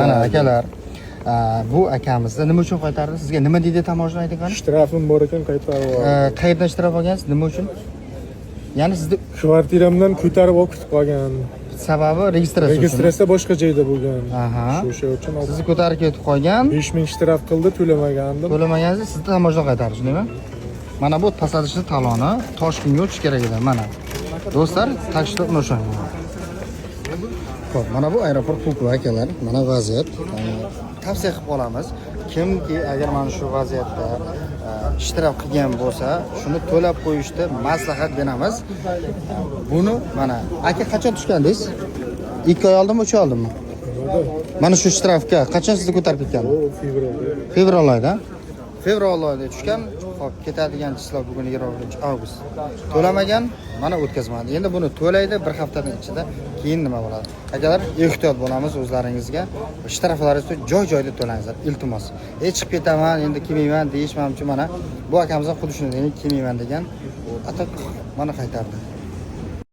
Mana akalar, bu akamizni nima uchun qaytardi? Sizga nima deydi tamoshlamaydi qani? Shtrafim bor ekan qaytarib oldim. Qayerdan shtraf olgansiz? Nima uchun? Ya'ni sizni Kvartiramdan ko'tarib olib ketib qolgan. sababi registratsiya uchun. Registratsiya boshqa joyda bo'lgan. Aha. O'sha uchun Sizni ko'tarib ketib qolgan. 5000 shtraf qildi, to'lamagandim. To'lamagansiz, sizni tamoshdan qaytardi, shundaymi? Mana bu tasodifsiz taloni Toshkentga o'tish kerak edi, mana. Do'stlar, tashkilot o'shang. Xo'p, mana bu aeroport pulki akalar, mana vaziyat. Tavsiya qilib qolamiz. Kimki agar mana shu vaziyatda ishtirok qilgan bo'lsa, shuni to'lab qo'yishda maslahat beramiz. Buni mana aka qachon tushgandingiz? 2 oy oldinmi, 3 oy oldinmi? Mana shu ishtirokka qachon sizni ko'tarib ketgan? Fevral oyida. Fevral oyida tushgan. Hop, ketadigan chislov bugun 20-avgust. To'lamagan, mana o'tkazmadi. Endi buni to'laydi bir haftadan ichida, keyin nima bo'ladi? Akalar, ehtiyot bo'lamiz o'zlaringizga. Shtraflaringizni joy-joyida to'langizlar, iltimos. Chiqib ketaman, endi kelmayman deyishmam uchun mana bu akamizdan xuddi shunday kelmayman degan, atak mana qaytardi.